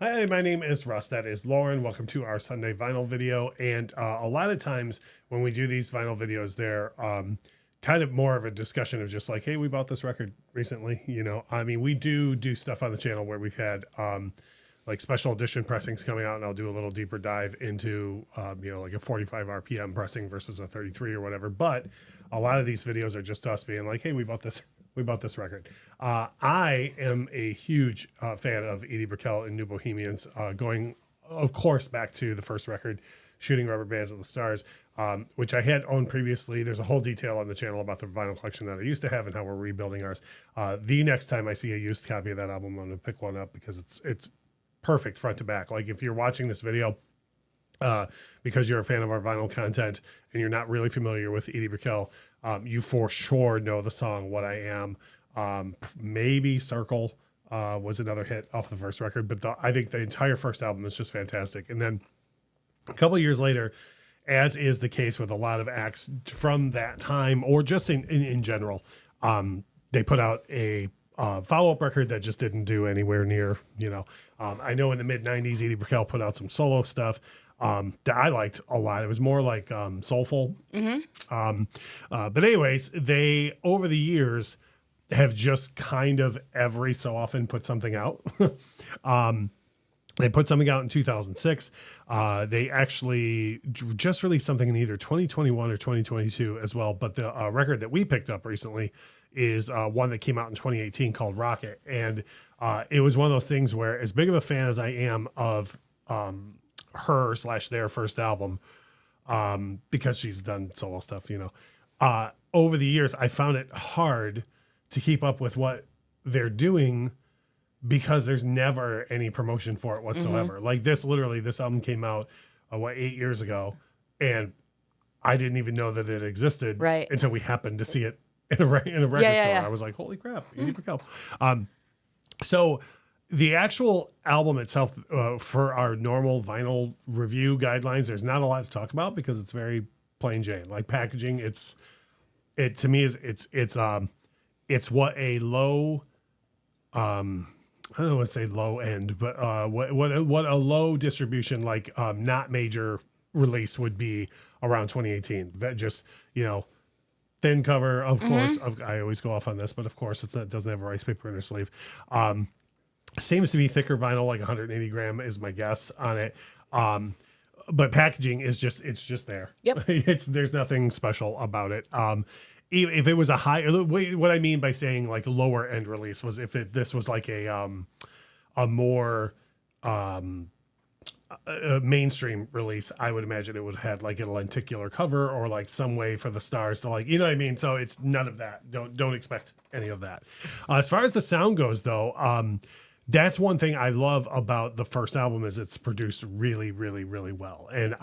Hi, my name is Russ. That is Lauren. Welcome to our Sunday vinyl video. And a lot of times when we do these vinyl videos, they're kind of more of a discussion of just like, hey, we bought this record recently. I mean, we do stuff on the channel where we've had like special edition pressings coming out, and I'll do a little deeper dive into, like a 45 RPM pressing versus a 33 or whatever. But a lot of these videos are just us being like, hey, we bought this record. I am a huge fan of Edie Brickell and New Bohemians, going, of course, back to the first record, Shooting Rubber Bands at the Stars, which I had owned previously. There's a whole detail on the channel about the vinyl collection that I used to have and how we're rebuilding ours. The next time I see a used copy of that album, I'm going to pick one up because it's perfect front to back. Like if you're watching this video, because you're a fan of our vinyl content and you're not really familiar with Edie Brickell, you for sure know the song What I Am. Maybe Circle was another hit off the first record, but I think the entire first album is just fantastic. And then a couple of years later, as is the case with a lot of acts from that time or just in general, they put out a follow-up record that just didn't do anywhere near, I know in the mid 90s, Edie Brickell put out some solo stuff that I liked a lot. It was more like soulful. But anyways, they, over the years, have just kind of every so often put something out. They put something out in 2006. They actually just released something in either 2021 or 2022 as well. But the record that we picked up recently is one that came out in 2018 called Rocket. And it was one of those things where, as big of a fan as I am of her/their first album, because she's done solo stuff, over the years, I found it hard to keep up with what they're doing because there's never any promotion for it whatsoever. Mm-hmm. Like this album came out 8 years ago, and I didn't even know that it existed until we happened to see it in a record store. Yeah. I was like, holy crap, Edie Brickell. So the actual album itself, for our normal vinyl review guidelines, there's not a lot to talk about because it's very plain Jane. Like packaging, it's what a low, I don't want to say low end, but what a low distribution, like not major release would be around 2018. That just, thin cover, of course. I always go off on this, but of course it doesn't have a rice paper inner sleeve. Seems to be thicker vinyl, like 180 gram is my guess on it. But packaging is it's just there. Yep. There's nothing special about it. If it was a high, what I mean by saying like lower end release was if this was like a more mainstream release, I would imagine it would have had like a lenticular cover or like some way for the stars to like, you know what I mean? So it's none of that. Don't expect any of that. As far as the sound goes though, that's one thing I love about the first album is it's produced really, really, really well. And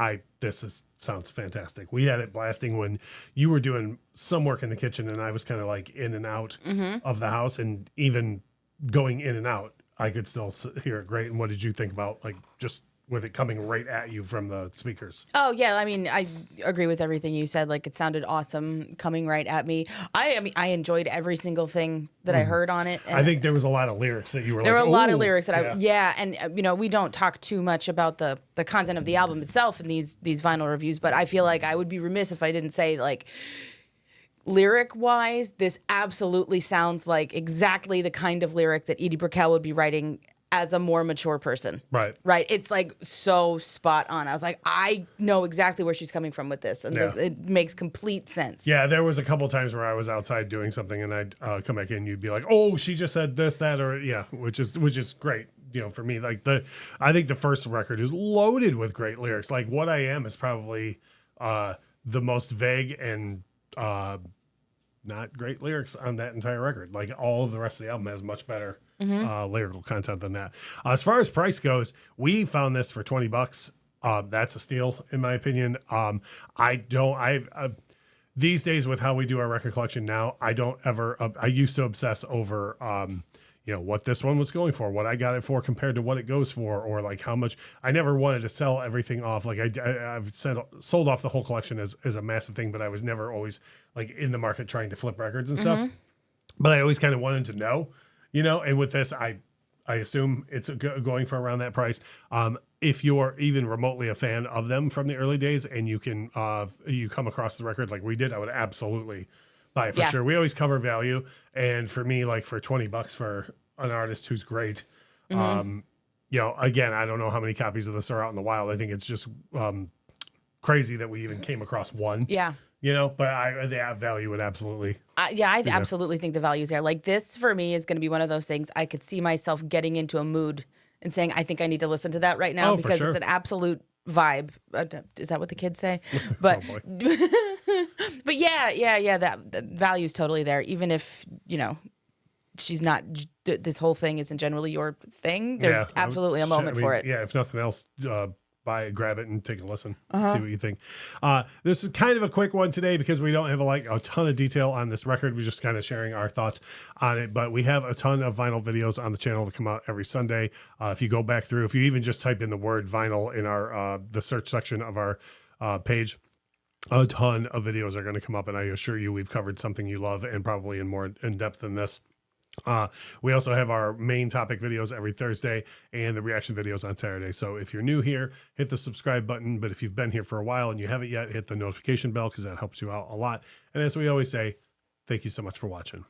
sounds fantastic. We had it blasting when you were doing some work in the kitchen and I was kind of like in and out of the house, and even going in and out, I could still hear it great. And what did you think about like just with it coming right at you from the speakers? Oh yeah, I mean, I agree with everything you said. Like it sounded awesome coming right at me. I mean, I enjoyed every single thing that I heard on it. And I think there was a lot of lyrics that you were. There like, were a lot of lyrics that and we don't talk too much about the content of the album itself in these vinyl reviews, but I feel like I would be remiss if I didn't say like, lyric wise, this absolutely sounds like exactly the kind of lyric that Edie Brickell would be writing as a more mature person. Right. It's like so spot on. I was like, I know exactly where she's coming from with this, and it makes complete sense. Yeah, there was a couple times where I was outside doing something and I'd come back in and you'd be like, oh, she just said this, that, or which is great. For me, like I think the first record is loaded with great lyrics. Like What I Am is probably the most vague and not great lyrics on that entire record. Like all of the rest of the album has much better lyrical content than that. As far as price goes, we found this for $20. That's a steal in my opinion. These days with how we do our record collection now, I used to obsess over, what this one was going for, what I got it for compared to what it goes for, or like how much. I never wanted to sell everything off. Like I've sold off the whole collection as a massive thing, but I was never always like in the market trying to flip records and stuff. But I always kind of wanted to know, and with this, I assume it's going for around that price. If you're even remotely a fan of them from the early days and you can you come across the record like we did, I would absolutely buy it for sure. We always cover value, and for me, like for $20 for an artist who's great, you know, again, I don't know how many copies of this are out in the wild. I think it's just crazy that we even came across one. Yeah. You know, but the value would absolutely. Yeah, I absolutely think the value's there. Like this for me is going to be one of those things I could see myself getting into a mood and saying, I think I need to listen to that right now because it's an absolute vibe. Is that what the kids say? But, but yeah, that value's totally there. Even if, you know, she's not, this whole thing isn't generally your thing. There's absolutely a moment for it. Yeah, if nothing else, buy it, grab it, and take a listen. See what you think. This is kind of a quick one today because we don't have a ton of detail on this record. We're just kind of sharing our thoughts on it. But we have a ton of vinyl videos on the channel that come out every Sunday. If you go back through, if you even just type in the word vinyl in our the search section of our page, a ton of videos are going to come up, and I assure you we've covered something you love and probably in more in depth than this. We also have our main topic videos every Thursday and the reaction videos on Saturday. So if you're new here, hit the subscribe button. But if you've been here for a while and you haven't yet, hit the notification bell because that helps you out a lot. And as we always say, thank you so much for watching.